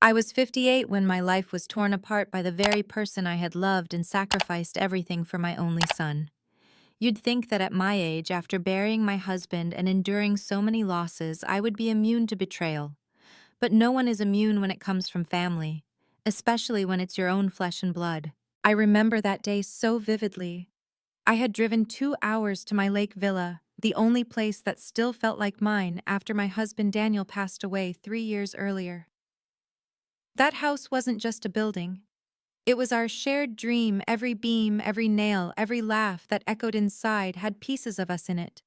I was 58 when my life was torn apart by the very person I had loved and sacrificed everything for my only son. You'd think that at my age, after burying my husband and enduring so many losses, I would be immune to betrayal. But no one is immune when it comes from family, especially when it's your own flesh and blood. I remember that day so vividly. I had driven 2 hours to my lake villa, the only place that still felt like mine after my husband Daniel passed away 3 years earlier. That house wasn't just a building. It was our shared dream. Every beam, every nail, every laugh that echoed inside had pieces of us in it.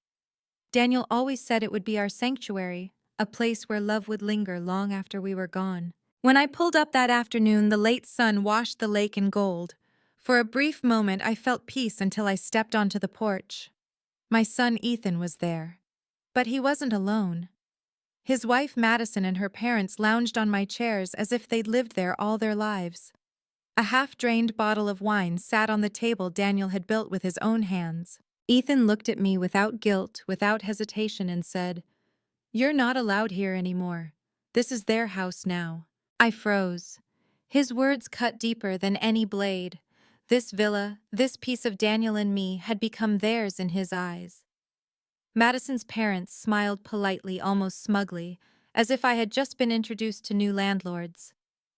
Daniel always said it would be our sanctuary, a place where love would linger long after we were gone. When I pulled up that afternoon, the late sun washed the lake in gold. For a brief moment, I felt peace until I stepped onto the porch. My son Ethan was there. But he wasn't alone. His wife Madison and her parents lounged on my chairs as if they'd lived there all their lives. A half-drained bottle of wine sat on the table Daniel had built with his own hands. Ethan looked at me without guilt, without hesitation, and said, "You're not allowed here anymore. This is their house now." I froze. His words cut deeper than any blade. This villa, this piece of Daniel and me, had become theirs in his eyes. Madison's parents smiled politely, almost smugly, as if I had just been introduced to new landlords.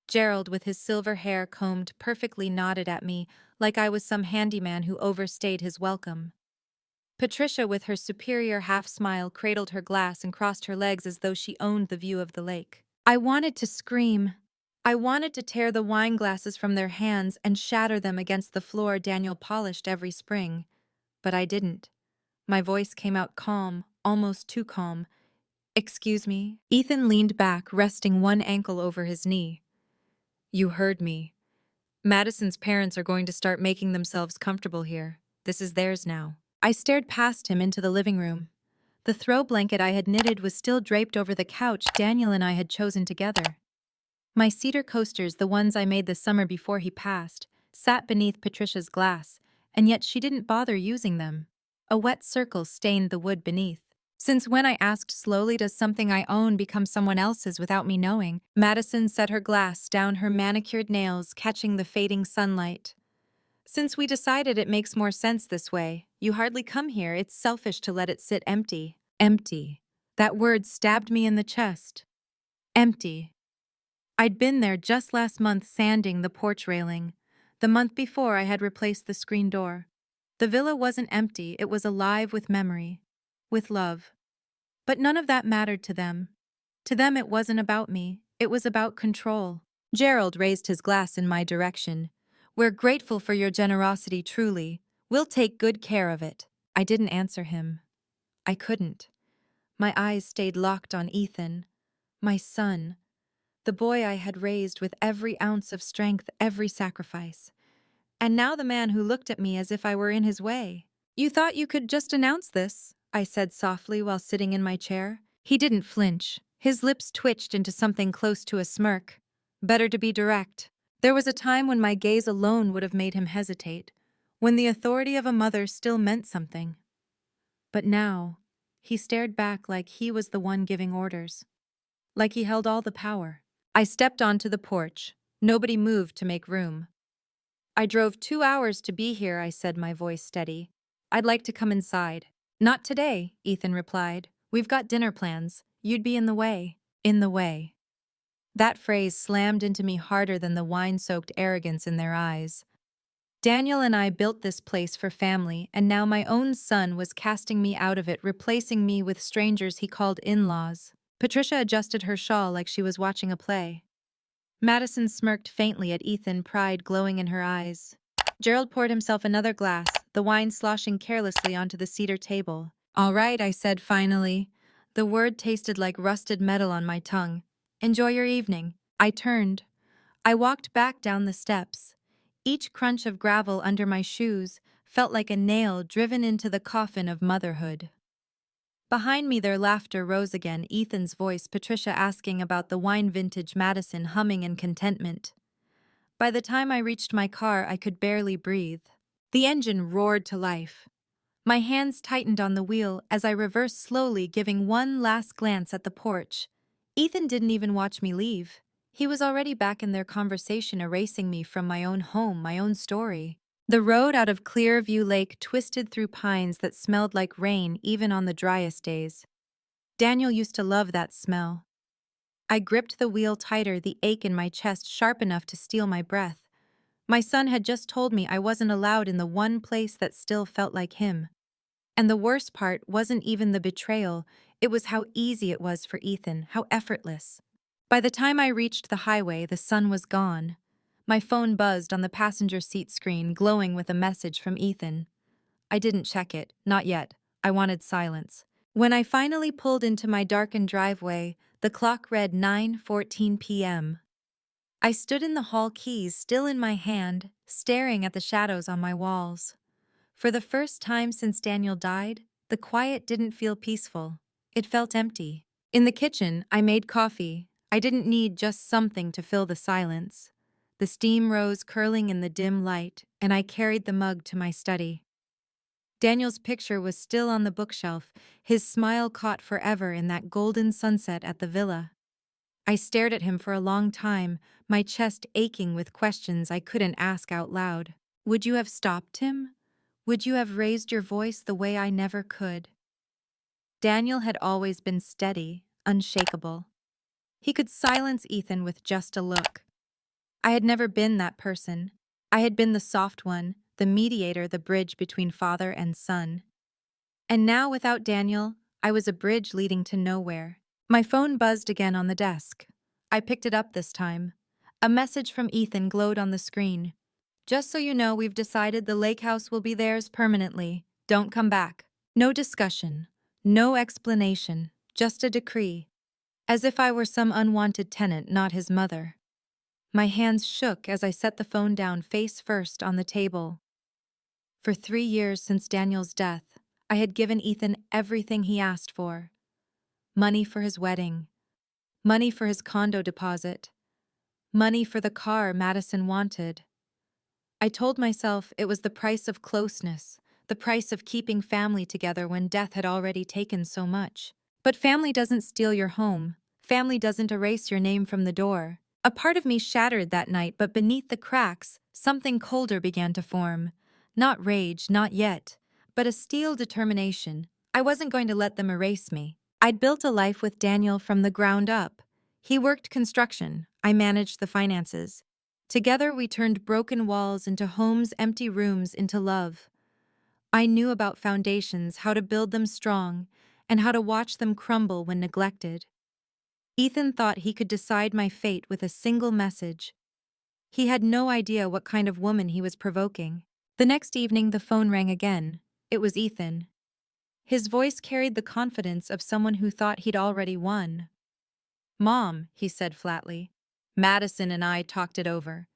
Gerald, with his silver hair combed perfectly, nodded at me like I was some handyman who overstayed his welcome. Patricia, with her superior half-smile, cradled her glass and crossed her legs as though she owned the view of the lake. I wanted to scream. I wanted to tear the wine glasses from their hands and shatter them against the floor Daniel polished every spring. But I didn't. My voice came out calm, almost too calm. "Excuse me." Ethan leaned back, resting one ankle over his knee. "You heard me. Madison's parents are going to start making themselves comfortable here. This is theirs now." I stared past him into the living room. The throw blanket I had knitted was still draped over the couch Daniel and I had chosen together. My cedar coasters, the ones I made the summer before he passed, sat beneath Patricia's glass, and yet she didn't bother using them. A wet circle stained the wood beneath. "Since when," I asked slowly, "does something I own become someone else's without me knowing?" Madison set her glass down, her manicured nails catching the fading sunlight. "Since we decided it makes more sense this way. You hardly come here. It's selfish to let it sit empty." Empty. That word stabbed me in the chest. Empty. I'd been there just last month sanding the porch railing. The month before, I had replaced the screen door. The villa wasn't empty, it was alive with memory, with love. But none of that mattered to them. To them, it wasn't about me, it was about control. Gerald raised his glass in my direction. "We're grateful for your generosity, truly. We'll take good care of it." I didn't answer him. I couldn't. My eyes stayed locked on Ethan, my son, the boy I had raised with every ounce of strength, every sacrifice. And now the man who looked at me as if I were in his way. "You thought you could just announce this," I said softly while sitting in my chair. He didn't flinch. His lips twitched into something close to a smirk. "Better to be direct." There was a time when my gaze alone would have made him hesitate, when the authority of a mother still meant something. But now, he stared back like he was the one giving orders, like he held all the power. I stepped onto the porch. Nobody moved to make room. "I drove 2 hours to be here," I said, my voice steady. "I'd like to come inside." "Not today," Ethan replied. "We've got dinner plans. You'd be in the way." In the way. That phrase slammed into me harder than the wine-soaked arrogance in their eyes. Daniel and I built this place for family, and now my own son was casting me out of it, replacing me with strangers he called in-laws. Patricia adjusted her shawl like she was watching a play. Madison smirked faintly at Ethan, pride glowing in her eyes. Gerald poured himself another glass, the wine sloshing carelessly onto the cedar table. "All right," I said finally. The word tasted like rusted metal on my tongue. "Enjoy your evening." I turned. I walked back down the steps. Each crunch of gravel under my shoes felt like a nail driven into the coffin of motherhood. Behind me, their laughter rose again, Ethan's voice, Patricia asking about the wine, vintage, Madison humming in contentment. By the time I reached my car, I could barely breathe. The engine roared to life. My hands tightened on the wheel as I reversed slowly, giving one last glance at the porch. Ethan didn't even watch me leave. He was already back in their conversation, erasing me from my own home, my own story. The road out of Clearview Lake twisted through pines that smelled like rain even on the driest days. Daniel used to love that smell. I gripped the wheel tighter, the ache in my chest sharp enough to steal my breath. My son had just told me I wasn't allowed in the one place that still felt like him. And the worst part wasn't even the betrayal, it was how easy it was for Ethan, how effortless. By the time I reached the highway, the sun was gone. My phone buzzed on the passenger seat screen, glowing with a message from Ethan. I didn't check it, not yet. I wanted silence. When I finally pulled into my darkened driveway, the clock read 9:14 p.m. I stood in the hall, keys still in my hand, staring at the shadows on my walls. For the first time since Daniel died, the quiet didn't feel peaceful. It felt empty. In the kitchen, I made coffee. I didn't need just something to fill the silence. The steam rose curling in the dim light, and I carried the mug to my study. Daniel's picture was still on the bookshelf, his smile caught forever in that golden sunset at the villa. I stared at him for a long time, my chest aching with questions I couldn't ask out loud. Would you have stopped him? Would you have raised your voice the way I never could? Daniel had always been steady, unshakable. He could silence Ethan with just a look. I had never been that person. I had been the soft one, the mediator, the bridge between father and son. And now, without Daniel, I was a bridge leading to nowhere. My phone buzzed again on the desk. I picked it up this time. A message from Ethan glowed on the screen. Just so you know, we've decided the lake house will be theirs permanently. Don't come back. No discussion. No explanation. Just a decree. As if I were some unwanted tenant, not his mother. My hands shook as I set the phone down face first on the table. For 3 years since Daniel's death, I had given Ethan everything he asked for. Money for his wedding. Money for his condo deposit. Money for the car Madison wanted. I told myself it was the price of closeness, the price of keeping family together when death had already taken so much. But family doesn't steal your home. Family doesn't erase your name from the door. A part of me shattered that night, but beneath the cracks, something colder began to form. Not rage, not yet, but a steel determination. I wasn't going to let them erase me. I'd built a life with Daniel from the ground up. He worked construction. I managed the finances. Together we turned broken walls into homes, empty rooms into love. I knew about foundations, how to build them strong, and how to watch them crumble when neglected. Ethan thought he could decide my fate with a single message. He had no idea what kind of woman he was provoking. The next evening the phone rang again. It was Ethan. His voice carried the confidence of someone who thought he'd already won. "Mom," he said flatly. "Madison and I talked it over.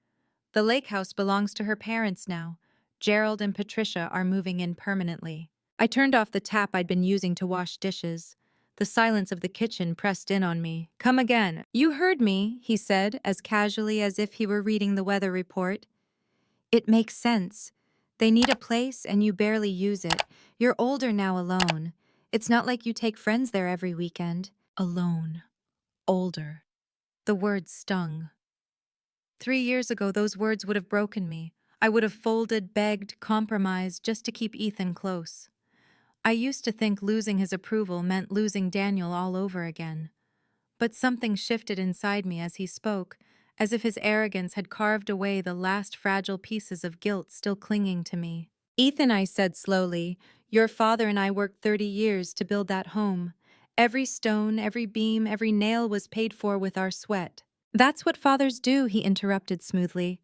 The lake house belongs to her parents now. Gerald and Patricia are moving in permanently." I turned off the tap I'd been using to wash dishes. The silence of the kitchen pressed in on me. "Come again." "You heard me," he said, as casually as if he were reading the weather report. "It makes sense. They need a place and you barely use it. You're older now, alone. It's not like you take friends there every weekend." Alone. Older. The words stung. 3 years ago, those words would have broken me. I would have folded, begged, compromised just to keep Ethan close. I used to think losing his approval meant losing Daniel all over again. But something shifted inside me as he spoke, as if his arrogance had carved away the last fragile pieces of guilt still clinging to me. "Ethan," I said slowly, "your father and I worked 30 years to build that home. Every stone, every beam, every nail was paid for with our sweat." "That's what fathers do," he interrupted smoothly.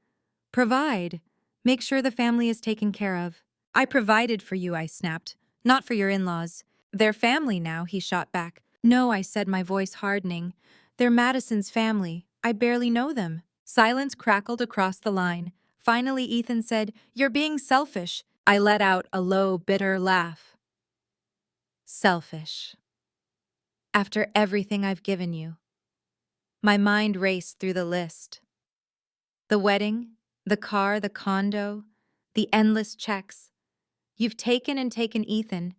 "Provide. Make sure the family is taken care of." "I provided for you," I snapped. "Not for your in-laws." "They're family now," he shot back. "No," I said, my voice hardening. "They're Madison's family. I barely know them." Silence crackled across the line. Finally, Ethan said, "You're being selfish." I let out a low, bitter laugh. Selfish. After everything I've given you. My mind raced through the list. The wedding, the car, the condo, the endless checks. You've taken and taken, Ethan,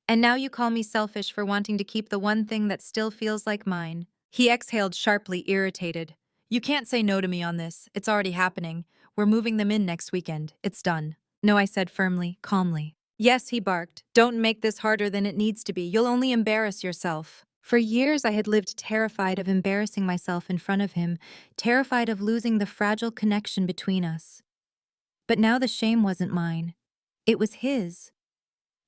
and now you call me selfish for wanting to keep the one thing that still feels like mine. He exhaled sharply, irritated. You can't say no to me on this. It's already happening. We're moving them in next weekend. It's done. No, I said firmly, calmly. Yes, he barked. Don't make this harder than it needs to be. You'll only embarrass yourself. For years, I had lived terrified of embarrassing myself in front of him, terrified of losing the fragile connection between us. But now the shame wasn't mine. It was his.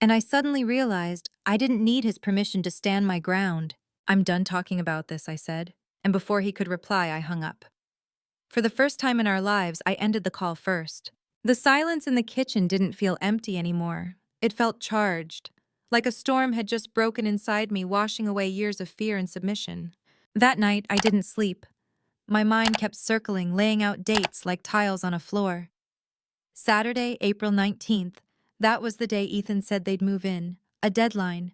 And I suddenly realized I didn't need his permission to stand my ground. I'm done talking about this, I said. And before he could reply, I hung up. For the first time in our lives, I ended the call first. The silence in the kitchen didn't feel empty anymore. It felt charged, like a storm had just broken inside me, washing away years of fear and submission. That night, I didn't sleep. My mind kept circling, laying out dates like tiles on a floor. Saturday, April 19th. That was the day Ethan said they'd move in. A deadline.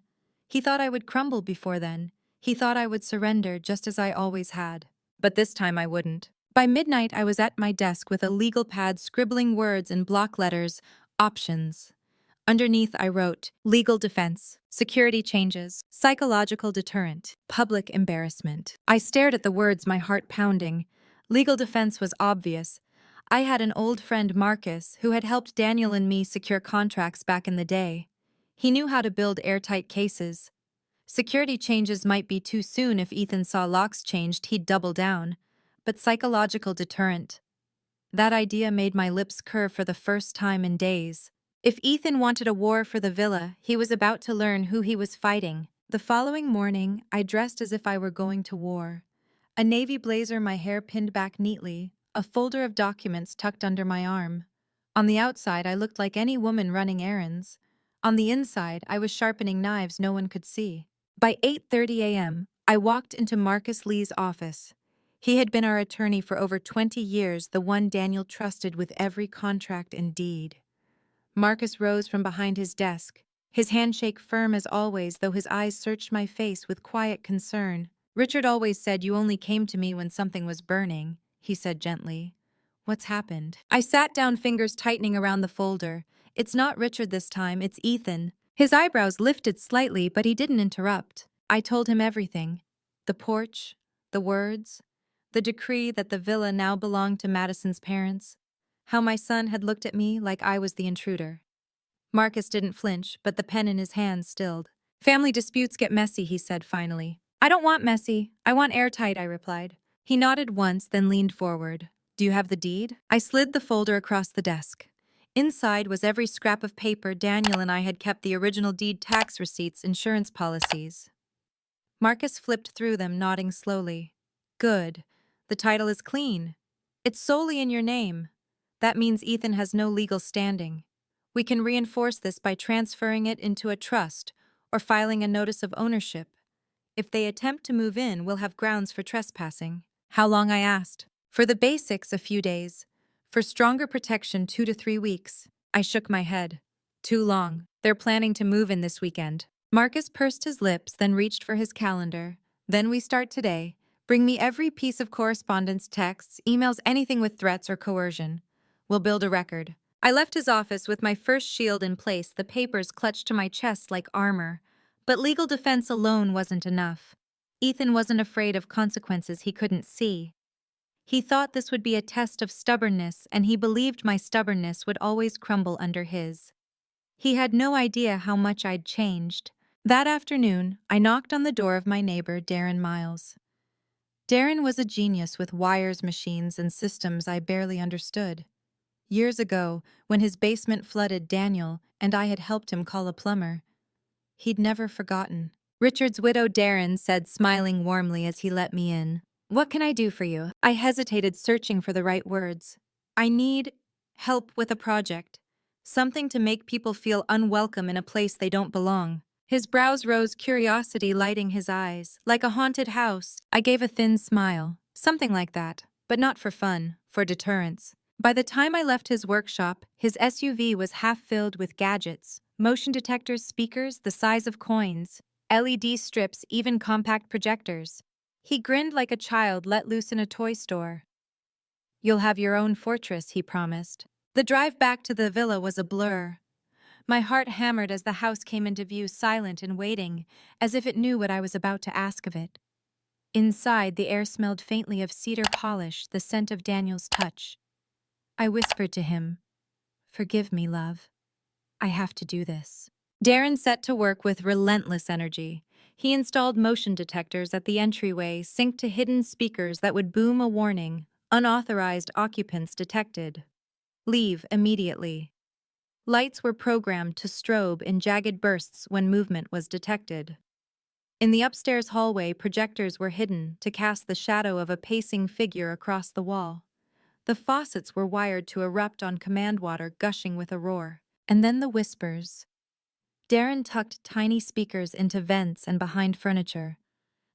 He thought I would crumble before then. He thought I would surrender just as I always had. But this time I wouldn't. By midnight, I was at my desk with a legal pad scribbling words in block letters, options. Underneath, I wrote, legal defense, security changes, psychological deterrent, public embarrassment. I stared at the words, my heart pounding. Legal defense was obvious. I had an old friend, Marcus, who had helped Daniel and me secure contracts back in the day. He knew how to build airtight cases. Security changes might be too soon. If Ethan saw locks changed, he'd double down. But psychological deterrent. That idea made my lips curve for the first time in days. If Ethan wanted a war for the villa, he was about to learn who he was fighting. The following morning, I dressed as if I were going to war. A navy blazer, my hair pinned back neatly, a folder of documents tucked under my arm. On the outside, I looked like any woman running errands. On the inside, I was sharpening knives no one could see. By 8:30 a.m., I walked into Marcus Lee's office. He had been our attorney for over 20 years, the one Daniel trusted with every contract and deed. Marcus rose from behind his desk, his handshake firm as always, though his eyes searched my face with quiet concern. Richard always said you only came to me when something was burning, he said gently. What's happened? I sat down, fingers tightening around the folder. It's not Richard this time, it's Ethan. His eyebrows lifted slightly, but he didn't interrupt. I told him everything. The porch, the words, the decree that the villa now belonged to Madison's parents, how my son had looked at me like I was the intruder. Marcus didn't flinch, but the pen in his hand stilled. Family disputes get messy, he said finally. I don't want messy. I want airtight, I replied. He nodded once, then leaned forward. Do you have the deed? I slid the folder across the desk. Inside was every scrap of paper Daniel and I had kept, the original deed, tax receipts, insurance policies. Marcus flipped through them, nodding slowly. Good. The title is clean. It's solely in your name. That means Ethan has no legal standing. We can reinforce this by transferring it into a trust or filing a notice of ownership. If they attempt to move in, we'll have grounds for trespassing. How long, I asked. For the basics, a few days. For stronger protection, 2 to 3 weeks. I shook my head. Too long. They're planning to move in this weekend. Marcus pursed his lips, then reached for his calendar. Then we start today. Bring me every piece of correspondence, texts, emails, anything with threats or coercion. We'll build a record. I left his office with my first shield in place, the papers clutched to my chest like armor. But legal defense alone wasn't enough. Ethan wasn't afraid of consequences he couldn't see. He thought this would be a test of stubbornness, and he believed my stubbornness would always crumble under his. He had no idea how much I'd changed. That afternoon, I knocked on the door of my neighbor, Darren Miles. Darren was a genius with wires, machines, and systems I barely understood. Years ago, when his basement flooded, Daniel and I had helped him call a plumber. He'd never forgotten. Richard's widow, Darren said, smiling warmly as he let me in. What can I do for you? I hesitated, searching for the right words. I need help with a project. Something to make people feel unwelcome in a place they don't belong. His brows rose, curiosity lighting his eyes. Like a haunted house. I gave a thin smile. Something like that. But not for fun, for deterrence. By the time I left his workshop, his SUV was half filled with gadgets. Motion detectors, speakers the size of coins, LED strips, even compact projectors. He grinned like a child let loose in a toy store. You'll have your own fortress, he promised. The drive back to the villa was a blur. My heart hammered as the house came into view, silent and waiting, as if it knew what I was about to ask of it. Inside, the air smelled faintly of cedar polish, the scent of Daniel's touch. I whispered to him, "Forgive me, love. I have to do this." Darren set to work with relentless energy. He installed motion detectors at the entryway, synced to hidden speakers that would boom a warning. Unauthorized occupants detected. Leave immediately. Lights were programmed to strobe in jagged bursts when movement was detected. In the upstairs hallway, projectors were hidden to cast the shadow of a pacing figure across the wall. The faucets were wired to erupt on command, water gushing with a roar. And then the whispers. Darren tucked tiny speakers into vents and behind furniture.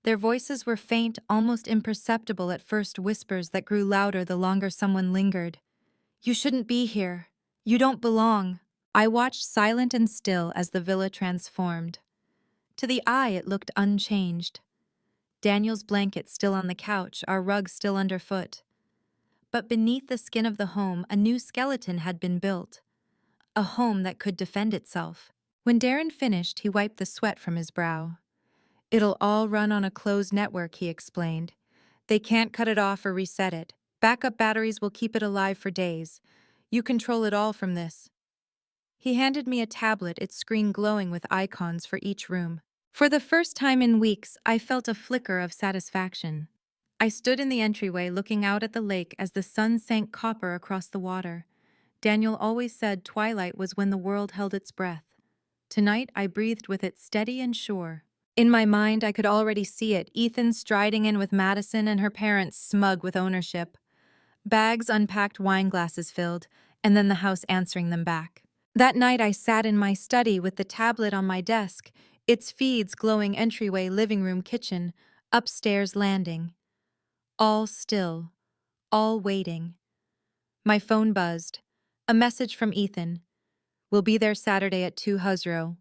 Their voices were faint, almost imperceptible at first, whispers that grew louder the longer someone lingered. "You shouldn't be here. You don't belong." I watched silent and still as the villa transformed. To the eye, it looked unchanged. Daniel's blanket still on the couch, our rug still underfoot. But beneath the skin of the home, a new skeleton had been built. A home that could defend itself. When Darren finished, he wiped the sweat from his brow. "It'll all run on a closed network," he explained. "They can't cut it off or reset it. Backup batteries will keep it alive for days. You control it all from this." He handed me a tablet, its screen glowing with icons for each room. For the first time in weeks, I felt a flicker of satisfaction. I stood in the entryway looking out at the lake as the sun sank copper across the water. Daniel always said twilight was when the world held its breath. Tonight, I breathed with it steady and sure. In my mind, I could already see it, Ethan striding in with Madison and her parents smug with ownership. Bags unpacked, wine glasses filled, and then the house answering them back. That night, I sat in my study with the tablet on my desk, its feeds glowing entryway, living room, kitchen, upstairs, landing. All still, all waiting. My phone buzzed. A message from Ethan. "We'll be there Saturday at 2 Husro.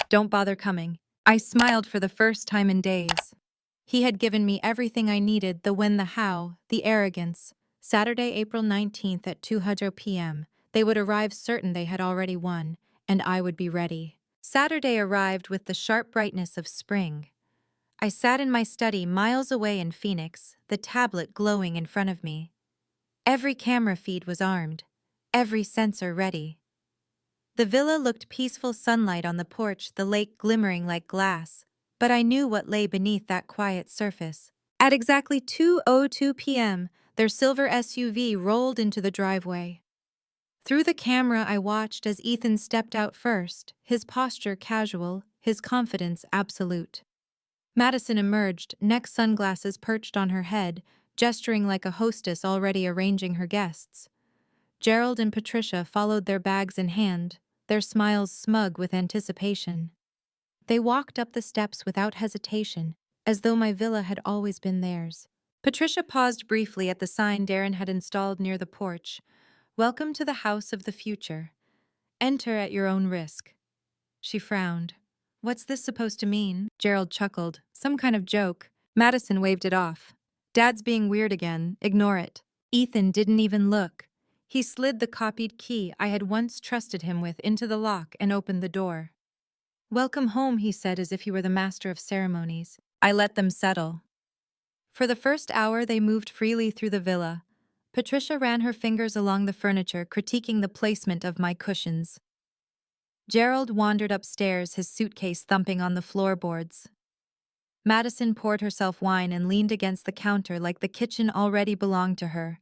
Don't bother coming." I smiled for the first time in days. He had given me everything I needed, the when, the how, the arrogance. Saturday, April 19th at 2 p.m. They would arrive certain they had already won, and I would be ready. Saturday arrived with the sharp brightness of spring. I sat in my study miles away in Phoenix, the tablet glowing in front of me. Every camera feed was armed, every sensor ready. The villa looked peaceful, sunlight on the porch, the lake glimmering like glass, but I knew what lay beneath that quiet surface. At exactly 2:02 p.m., their silver SUV rolled into the driveway. Through the camera, I watched as Ethan stepped out first, his posture casual, his confidence absolute. Madison emerged, neck sunglasses perched on her head, gesturing like a hostess already arranging her guests. Gerald and Patricia followed, their bags in hand, their smiles smug with anticipation. They walked up the steps without hesitation, as though my villa had always been theirs. Patricia paused briefly at the sign Darren had installed near the porch. "Welcome to the house of the future. Enter at your own risk." She frowned. "What's this supposed to mean?" Gerald chuckled. "Some kind of joke." Madison waved it off. "Dad's being weird again. Ignore it." Ethan didn't even look. He slid the copied key I had once trusted him with into the lock and opened the door. "Welcome home," he said as if he were the master of ceremonies. I let them settle. For the first hour, they moved freely through the villa. Patricia ran her fingers along the furniture, critiquing the placement of my cushions. Gerald wandered upstairs, his suitcase thumping on the floorboards. Madison poured herself wine and leaned against the counter like the kitchen already belonged to her.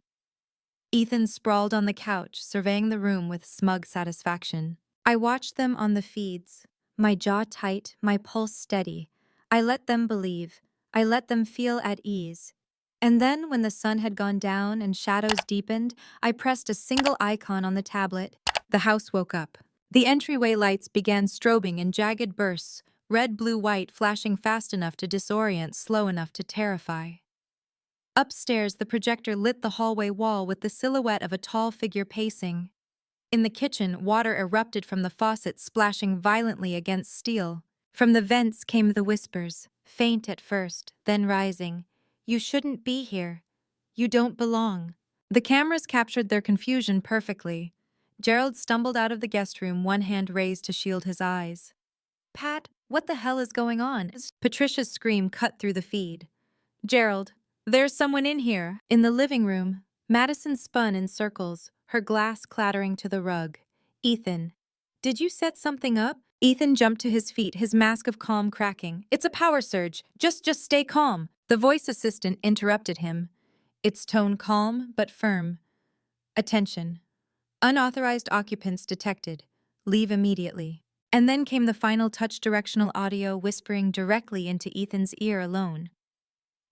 Ethan sprawled on the couch, surveying the room with smug satisfaction. I watched them on the feeds, my jaw tight, my pulse steady. I let them believe. I let them feel at ease. And then, when the sun had gone down and shadows deepened, I pressed a single icon on the tablet. The house woke up. The entryway lights began strobing in jagged bursts, red, blue, white, flashing fast enough to disorient, slow enough to terrify. Upstairs, the projector lit the hallway wall with the silhouette of a tall figure pacing. In the kitchen, water erupted from the faucet, splashing violently against steel. From the vents came the whispers, faint at first, then rising. "You shouldn't be here. You don't belong." The cameras captured their confusion perfectly. Gerald stumbled out of the guest room, one hand raised to shield his eyes. "Pat, what the hell is going on?" Patricia's scream cut through the feed. Gerald, there's someone in here. In the living room, Madison spun in circles, her glass clattering to the rug. Ethan, did you set something up? Ethan jumped to his feet, his mask of calm cracking. It's a power surge. Just stay calm. The voice assistant interrupted him, its tone calm but firm. Attention. Unauthorized occupants detected. Leave immediately. And then came the final touch directional audio whispering directly into Ethan's ear alone.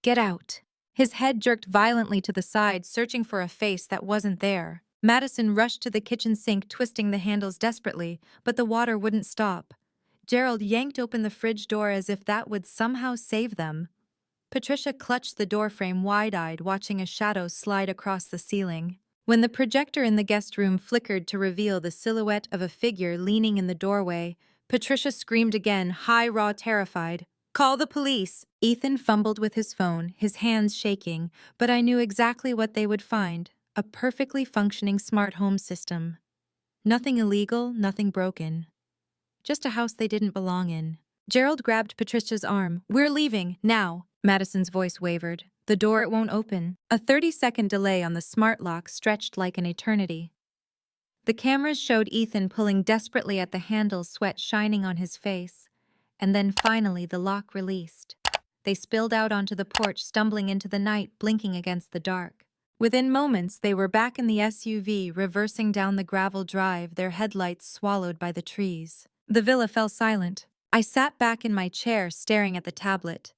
Get out. His head jerked violently to the side, searching for a face that wasn't there. Madison rushed to the kitchen sink, twisting the handles desperately, but the water wouldn't stop. Gerald yanked open the fridge door as if that would somehow save them. Patricia clutched the doorframe wide-eyed, watching a shadow slide across the ceiling. When the projector in the guest room flickered to reveal the silhouette of a figure leaning in the doorway, Patricia screamed again, high, raw, terrified. Call the police! Ethan fumbled with his phone, his hands shaking, but I knew exactly what they would find. A perfectly functioning smart home system. Nothing illegal, nothing broken. Just a house they didn't belong in. Gerald grabbed Patricia's arm. We're leaving, now. Madison's voice wavered. The door, it won't open. A 30-second delay on the smart lock stretched like an eternity. The cameras showed Ethan pulling desperately at the handles, sweat shining on his face. And then finally the lock released. They spilled out onto the porch, stumbling into the night, blinking against the dark. Within moments, they were back in the SUV, reversing down the gravel drive, their headlights swallowed by the trees. The villa fell silent. I sat back in my chair, staring at the tablet.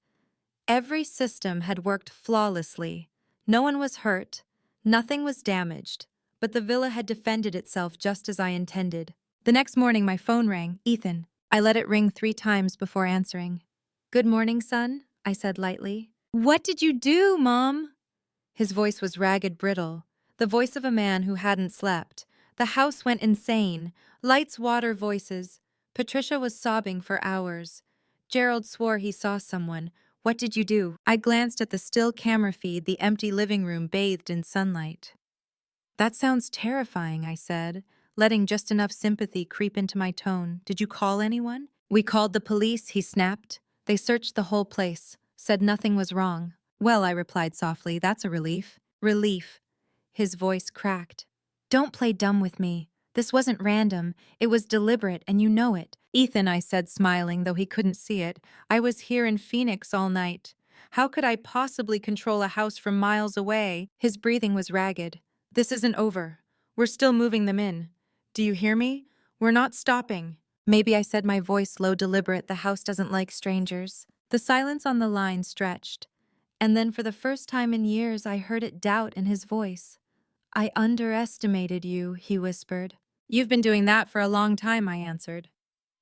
Every system had worked flawlessly. No one was hurt, nothing was damaged, but the villa had defended itself just as I intended. The next morning, my phone rang. Ethan. I let it ring 3 times before answering. Good morning, son, I said lightly. What did you do, Mom? His voice was ragged, brittle, the voice of a man who hadn't slept. The house went insane. Lights, water, voices. Patricia was sobbing for hours. Gerald swore he saw someone. What did you do? I glanced at the still camera feed, the empty living room bathed in sunlight. That sounds terrifying, I said, letting just enough sympathy creep into my tone. Did you call anyone? We called the police, he snapped. They searched the whole place, said nothing was wrong. Well, I replied softly, that's a relief. Relief. His voice cracked. Don't play dumb with me. This wasn't random. It was deliberate, and you know it. Ethan, I said, smiling, though he couldn't see it. I was here in Phoenix all night. How could I possibly control a house from miles away? His breathing was ragged. This isn't over. We're still moving them in. Do you hear me? We're not stopping. Maybe I said, my voice low, deliberate. The house doesn't like strangers. The silence on the line stretched. And then for the first time in years, I heard it, doubt in his voice. I underestimated you, he whispered. You've been doing that for a long time, I answered.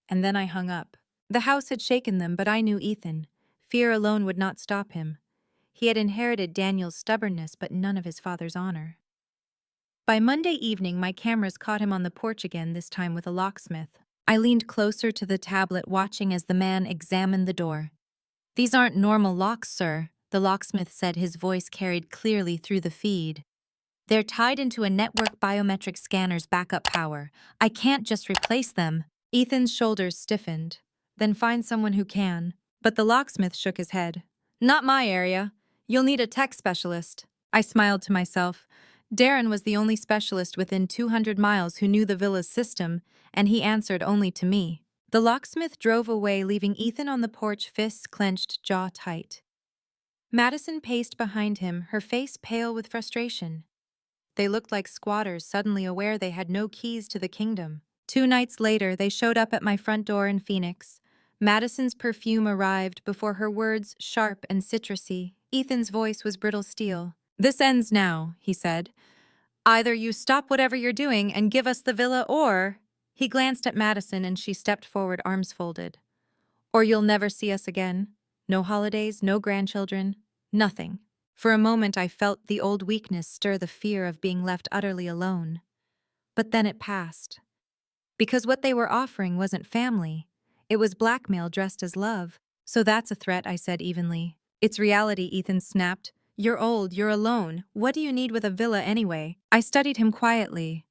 And then I hung up. The house had shaken them, but I knew Ethan. Fear alone would not stop him. He had inherited Daniel's stubbornness, but none of his father's honor. By Monday evening, my cameras caught him on the porch again, this time with a locksmith. I leaned closer to the tablet, watching as the man examined the door. These aren't normal locks, sir, the locksmith said, his voice carried clearly through the feed. They're tied into a network biometric scanner's backup power. I can't just replace them. Ethan's shoulders stiffened. Then find someone who can. But the locksmith shook his head. Not my area. You'll need a tech specialist. I smiled to myself. Darren was the only specialist within 200 miles who knew the villa's system, and he answered only to me. The locksmith drove away, leaving Ethan on the porch, fists clenched, jaw tight. Madison paced behind him, her face pale with frustration. They looked like squatters, suddenly aware they had no keys to the kingdom. 2 nights later, they showed up at my front door in Phoenix. Madison's perfume arrived before her words, sharp and citrusy. Ethan's voice was brittle steel. This ends now, he said. Either you stop whatever you're doing and give us the villa, or... He glanced at Madison and she stepped forward, arms folded. Or you'll never see us again. No holidays, no grandchildren, nothing. For a moment I felt the old weakness stir, the fear of being left utterly alone. But then it passed. Because what they were offering wasn't family. It was blackmail dressed as love. So that's a threat, I said evenly. It's reality, Ethan snapped. You're old, you're alone. What do you need with a villa anyway? I studied him quietly.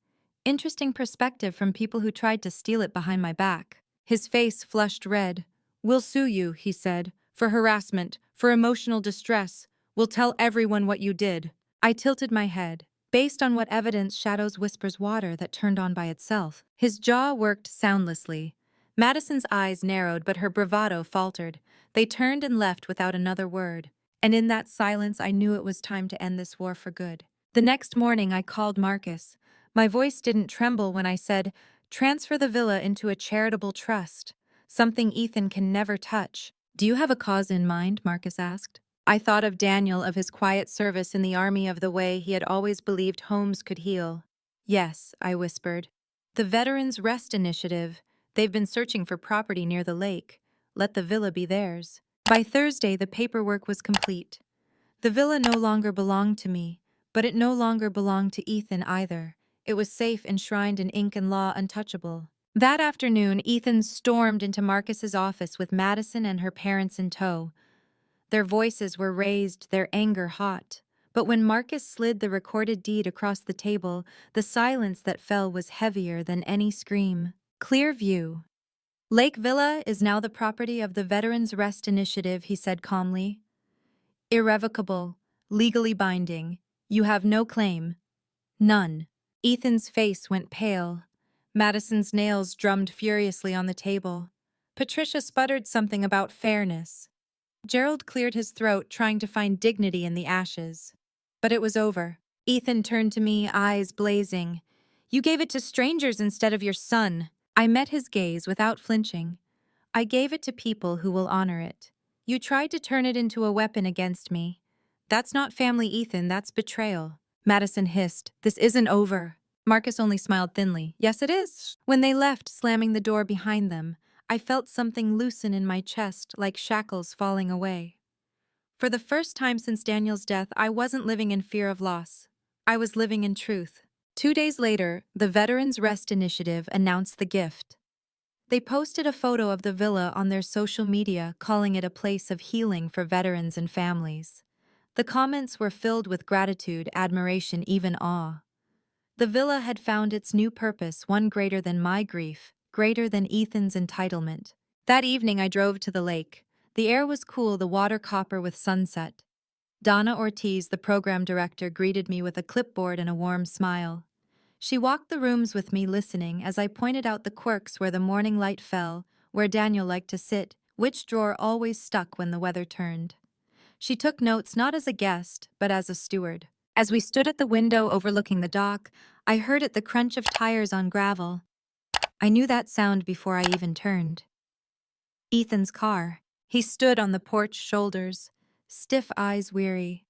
Interesting perspective from people who tried to steal it behind my back. His face flushed red. We'll sue you, he said, for harassment, for emotional distress. We'll tell everyone what you did. I tilted my head. Based on what evidence shadows whispers water that turned on by itself? His jaw worked soundlessly. Madison's eyes narrowed, but her bravado faltered. They turned and left without another word. And in that silence, I knew it was time to end this war for good. The next morning, I called Marcus. My voice didn't tremble when I said, "Transfer the villa into a charitable trust, something Ethan can never touch." "Do you have a cause in mind?" Marcus asked. I thought of Daniel, of his quiet service in the army, of the way he had always believed homes could heal. "Yes," I whispered. "The Veterans Rest Initiative. They've been searching for property near the lake. Let the villa be theirs." By Thursday, the paperwork was complete. The villa no longer belonged to me, but it no longer belonged to Ethan either. It was safe, enshrined in ink and law, untouchable. That afternoon, Ethan stormed into Marcus's office with Madison and her parents in tow. Their voices were raised, their anger hot. But when Marcus slid the recorded deed across the table, the silence that fell was heavier than any scream. "Clear view. Lake Villa is now the property of the Veterans Rest Initiative," he said calmly. "Irrevocable, legally binding. You have no claim. None." Ethan's face went pale. Madison's nails drummed furiously on the table. Patricia sputtered something about fairness. Gerald cleared his throat, trying to find dignity in the ashes. But it was over. Ethan turned to me, eyes blazing. "You gave it to strangers instead of your son." I met his gaze without flinching. "I gave it to people who will honor it. You tried to turn it into a weapon against me. That's not family, Ethan, that's betrayal." Madison hissed, "This isn't over." Marcus only smiled thinly. "Yes, it is." When they left, slamming the door behind them, I felt something loosen in my chest, like shackles falling away. For the first time since Daniel's death, I wasn't living in fear of loss. I was living in truth. 2 days later, the Veterans Rest Initiative announced the gift. They posted a photo of the villa on their social media, calling it a place of healing for veterans and families. The comments were filled with gratitude, admiration, even awe. The villa had found its new purpose, one greater than my grief, greater than Ethan's entitlement. That evening I drove to the lake. The air was cool, the water copper with sunset. Donna Ortiz, the program director, greeted me with a clipboard and a warm smile. She walked the rooms with me, listening as I pointed out the quirks, where the morning light fell, where Daniel liked to sit, which drawer always stuck when the weather turned. She took notes not as a guest, but as a steward. As we stood at the window overlooking the dock, I heard it, the crunch of tires on gravel. I knew that sound before I even turned. Ethan's car. He stood on the porch, shoulders, stiff, eyes weary.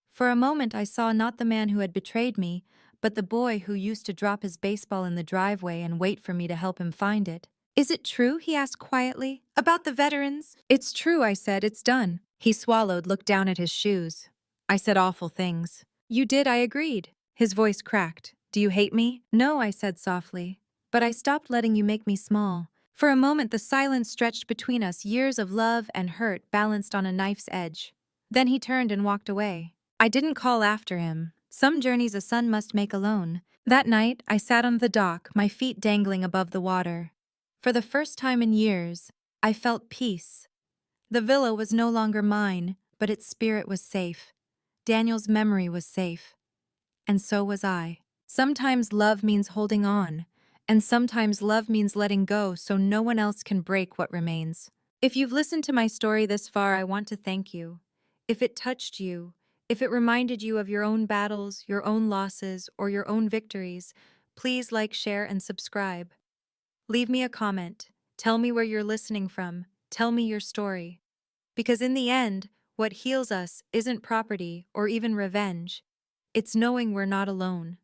For a moment I saw not the man who had betrayed me, but the boy who used to drop his baseball in the driveway and wait for me to help him find it. "Is it true?" he asked quietly. "About the veterans?" "It's true," I said. "It's done." He swallowed, looked down at his shoes. I said awful things. "You did," I agreed. His voice cracked. "Do you hate me?" "No," I said softly. "But I stopped letting you make me small." For a moment the silence stretched between us, years of love and hurt balanced on a knife's edge. Then he turned and walked away. I didn't call after him. Some journeys a son must make alone. That night, I sat on the dock, my feet dangling above the water. For the first time in years, I felt peace. The villa was no longer mine, but its spirit was safe. Daniel's memory was safe. And so was I. Sometimes love means holding on, and sometimes love means letting go so no one else can break what remains. If you've listened to my story this far, I want to thank you. If it touched you, if it reminded you of your own battles, your own losses, or your own victories, please like, share, and subscribe. Leave me a comment. Tell me where you're listening from. Tell me your story. Because in the end, what heals us isn't property or even revenge. It's knowing we're not alone.